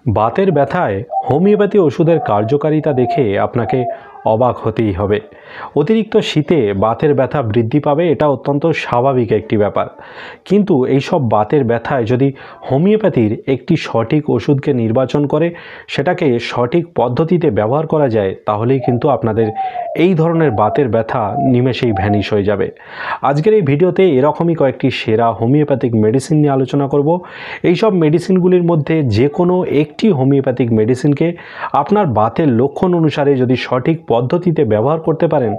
বাতের ব্যথায় হোমিওপ্যাথি ওষুধের কার্যকারিতা দেখে আপনাকে অবাক হতেই হবে। অতিরিক্ত শীতে বাতের ব্যথা বৃদ্ধি পাবে, এটা অত্যন্ত স্বাভাবিক একটি ব্যাপার। কিন্তু এইসব বাতের ব্যথায় যদি হোমিওপ্যাথির একটি সঠিক ওষুধকে নির্বাচন করে সেটাকে সঠিক পদ্ধতিতে ব্যবহার করা যায়, তাহলেই কিন্তু আপনাদের এই ধরনের বাতের ব্যথা নিমেষেই ভ্যানিশ হয়ে যাবে। আজকের এই ভিডিওতে এরকমই কয়েকটি সেরা হোমিওপ্যাথিক মেডিসিন নিয়ে আলোচনা করব। এইসব মেডিসিনগুলির মধ্যে যে কোনো একটি হোমিওপ্যাথিক মেডিসিনকে আপনার বাতের লক্ষণ অনুসারে যদি সঠিক পদ্ধতিতে ব্যবহার করতে পারেন,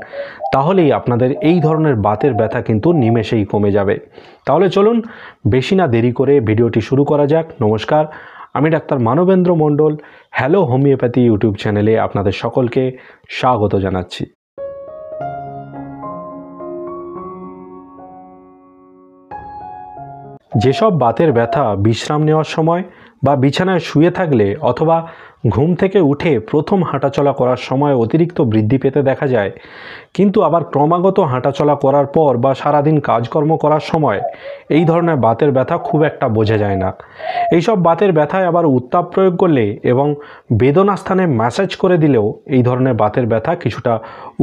তাহলেই আপনাদের এই ধরনের বাতের ব্যথা কিন্তু নিমেষেই কমে যাবে। তাহলে চলুন বেশি না দেরি করে ভিডিওটি শুরু করা যাক। নমস্কার, আমি ডাক্তার মানবেন্দ্র মণ্ডল হ্যালো হোমিওপ্যাথি ইউটিউব চ্যানেলে আপনাদের সকলকে স্বাগত জানাচ্ছি। যেসব বাতের ব্যথা বিশ্রাম নেওয়ার সময় বা বিছানায় শুয়ে থাকলে অথবা ঘুম থেকে উঠে প্রথম হাঁটাচলা করার সময় অতিরিক্ত বৃদ্ধি পেতে দেখা যায়, কিন্তু আবার ক্রমাগত হাঁটাচলা করার পর বা সারাদিন কাজকর্ম করার সময় এই ধরনের বাতের ব্যথা খুব একটা বোঝা যায় না। এইসব বাতের ব্যথায় আবার উত্তাপ প্রয়োগ করলে এবং বেদনা স্থানে ম্যাসাজ করে দিলেও এই ধরনের বাতের ব্যথা কিছুটা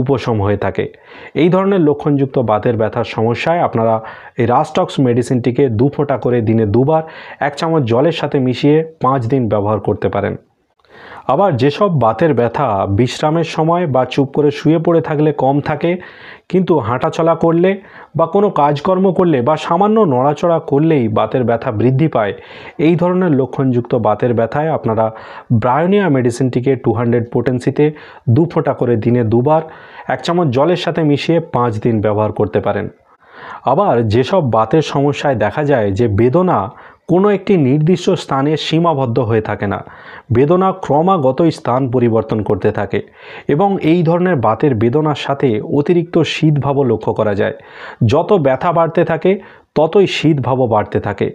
উপশম হয়ে থাকে। এই ধরনের লক্ষণযুক্ত বাতের ব্যথার সমস্যায় আপনারা এই রাস্টক্স মেডিসিনটিকে 2 ফোঁটা করে দিনে 2 বার 1 চামচ জলের সাথে মিশিয়ে 5 দিন ব্যবহার করতে পারেন। আবার যেসব বাতের ব্যথা বিশ্রামের সময় বা চুপ করে শুয়ে পড়ে থাকলে কম থাকে, কিন্তু হাঁটাচলা করলে বা কোনো কাজকর্ম করলে বা সামান্য নড়াচড়া করলেই বাতের ব্যথা বৃদ্ধি পায়, এই ধরনের লক্ষণযুক্ত বাতের ব্যথায় আপনারা ব্রায়োনিয়া মেডিসিনটিকে 200 পোটেন্সিতে 2 ফোঁটা করে দিনে 2 বার 1 চামচ জলের সাথে মিশিয়ে 5 দিন ব্যবহার করতে পারেন। আবার যেসব বাতের সমস্যায় দেখা যায় যে বেদনা কোনো একটি নির্দিষ্ট স্থানে সীমাবদ্ধ হয়ে থাকে না, বেদনা ক্রমাগত স্থান পরিবর্তন করতে থাকে এবং এই ধরনের বাতের বেদনার সাথে অতিরিক্ত শীতভাবও লক্ষ্য করা যায়। যত ব্যথা বাড়তে থাকে ততই শীতভাবও বাড়তে থাকে।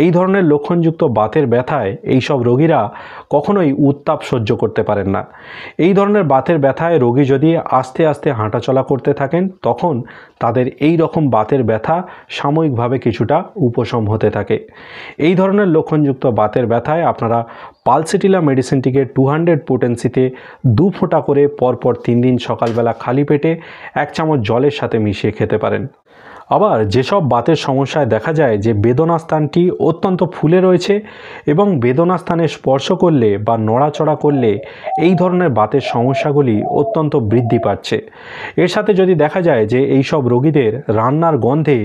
এই ধরনের লক্ষণযুক্ত বাতের ব্যথায় এইসব রোগীরা কখনোই উত্তাপ সহ্য করতে পারেন না। এই ধরনের বাতের ব্যথায় রোগী যদি আস্তে আস্তে হাঁটাচলা করতে থাকেন, তখন তাদের এই রকম বাতের ব্যথা সাময়িকভাবে কিছুটা উপশম হতে থাকে। এই ধরনের লক্ষণযুক্ত বাতের ব্যথায় আপনারা পালসেটিলা মেডিসিনটিকে 200 পোটেন্সিতে 2 ফোঁটা করে পরপর 3 দিন সকালবেলা খালি পেটে 1 চামচ জলের সাথে মিশিয়ে খেতে পারেন। আবার যেসব বাতের সমস্যায় দেখা যায় যে বেদনা স্থানটি অত্যন্ত ফুলে রয়েছে এবং বেদনা স্থানে স্পর্শ করলে বা নড়াচড়া করলে এই ধরনের বাতের সমস্যাগুলি অত্যন্ত বৃদ্ধি পাচ্ছে। এর সাথে যদি দেখা যায় যে এই সব রোগীদের রান্নার গন্ধে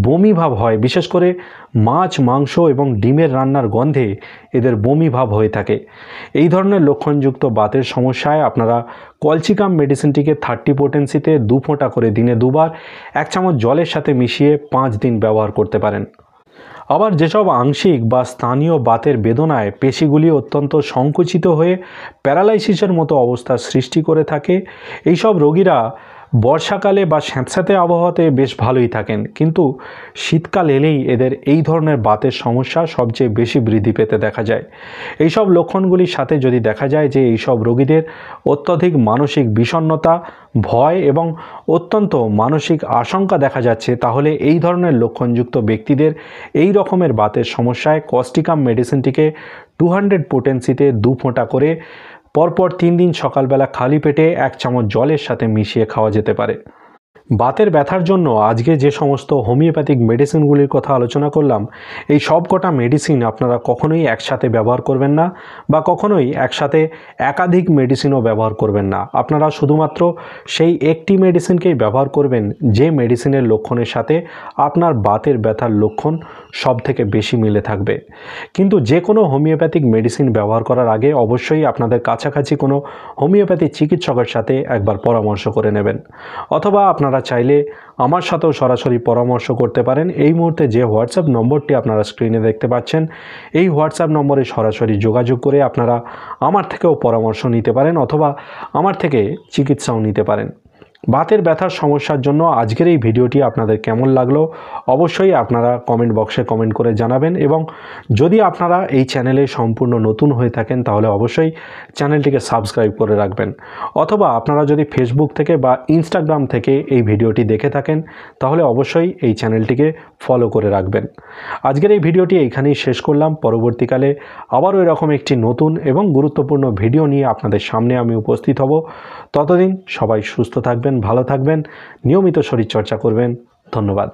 বমি ভাব হয়, বিশেষ করে মাছ, মাংস এবং ডিমের রান্নার গন্ধে এদের বমি ভাব হয়ে থাকে, এই ধরনের লক্ষণযুক্ত বাতের সমস্যায় আপনারা কলচিকাম মেডিসিনটিকে 30 পোটেন্সিতে 2 ফোঁটা করে দিনে 2 বার 1 চামচ জলের সাথে মিশিয়ে 5 দিন ব্যবহার করতে পারেন। আবার যেসব আংশিক বা স্থানীয় বাতের বেদনায় পেশিগুলি অত্যন্ত সংকুচিত হয়ে প্যারালাইসিসের মতো অবস্থার সৃষ্টি করে থাকে, এইসব রোগীরা বর্ষাকালে বা স্যাঁতস্যাঁতে আবহাওয়াতে বেশ ভালোই থাকেন, কিন্তু শীতকাল এলেই এদের এই ধরনের বাতের সমস্যা সবচেয়ে বেশি বৃদ্ধি পেতে দেখা যায়। এইসব লক্ষণগুলির সাথে যদি দেখা যায় যে এইসব রোগীদের অত্যধিক মানসিক বিষণ্ণতা, ভয় এবং অত্যন্ত মানসিক আশঙ্কা দেখা যাচ্ছে, তাহলে এই ধরনের লক্ষণযুক্ত ব্যক্তিদের এই রকমের বাতের সমস্যায় কস্টিকাম মেডিসিনটিকে 200 পোটেন্সিতে 2 ফোঁটা করে পরপর 3 দিন সকালবেলা খালি পেটে 1 চামচ জলের সাথে মিশিয়ে খাওয়া যেতে পারে। বাতের ব্যথার জন্য আজকে যে সমস্ত হোমিওপ্যাথিক মেডিসিনগুলির কথা আলোচনা করলাম, এই সব কটা মেডিসিন আপনারা কখনোই একসাথে ব্যবহার করবেন না বা কখনোই একসাথে একাধিক মেডিসিনও ব্যবহার করবেন না। আপনারা শুধুমাত্র সেই একটি মেডিসিনকেই ব্যবহার করবেন যে মেডিসিনের লক্ষণের সাথে আপনার বাতের ব্যথার লক্ষণ সব থেকে বেশি মিলে থাকবে। কিন্তু যে কোনো হোমিওপ্যাথিক মেডিসিন ব্যবহার করার আগে অবশ্যই আপনাদের কাছাকাছি কোনো হোমিওপ্যাথি চিকিৎসকের সাথে একবার পরামর্শ করে নেবেন, অথবা আপনারা চাইলে আমার সাথেও সরাসরি পরামর্শ করতে পারেন। এই মুহূর্তে যে হোয়াটসঅ্যাপ নম্বরটি আপনারা স্ক্রিনে দেখতে পাচ্ছেন, এই হোয়াটসঅ্যাপ নম্বরে সরাসরি যোগাযোগ করে আপনারা আমার থেকেও পরামর্শ নিতে পারেন অথবা আমার থেকে চিকিৎসাও নিতে পারেন। বাতের ব্যথার সমস্যার জন্য আজকের এই ভিডিওটি আপনাদের কেমন লাগলো অবশ্যই আপনারা কমেন্ট বক্সে কমেন্ট করে জানাবেন, এবং যদি আপনারা এই চ্যানেলে সম্পূর্ণ নতুন হয়ে থাকেন তাহলে অবশ্যই চ্যানেলটিকে সাবস্ক্রাইব করে রাখবেন, অথবা আপনারা যদি ফেসবুক থেকে বা ইনস্টাগ্রাম থেকে এই ভিডিওটি দেখে থাকেন তাহলে অবশ্যই এই চ্যানেলটিকে ফলো করে রাখবেন। আজকের এই ভিডিওটি এইখানেই শেষ করলাম। পরবর্তীকালে আবারও এরকম একটি নতুন এবং গুরুত্বপূর্ণ ভিডিও নিয়ে আপনাদের সামনে আমি উপস্থিত হব। ততদিন সবাই সুস্থ থাকবেন, ভালো থাকবেন, নিয়মিত শরীরচর্চা করবেন। ধন্যবাদ।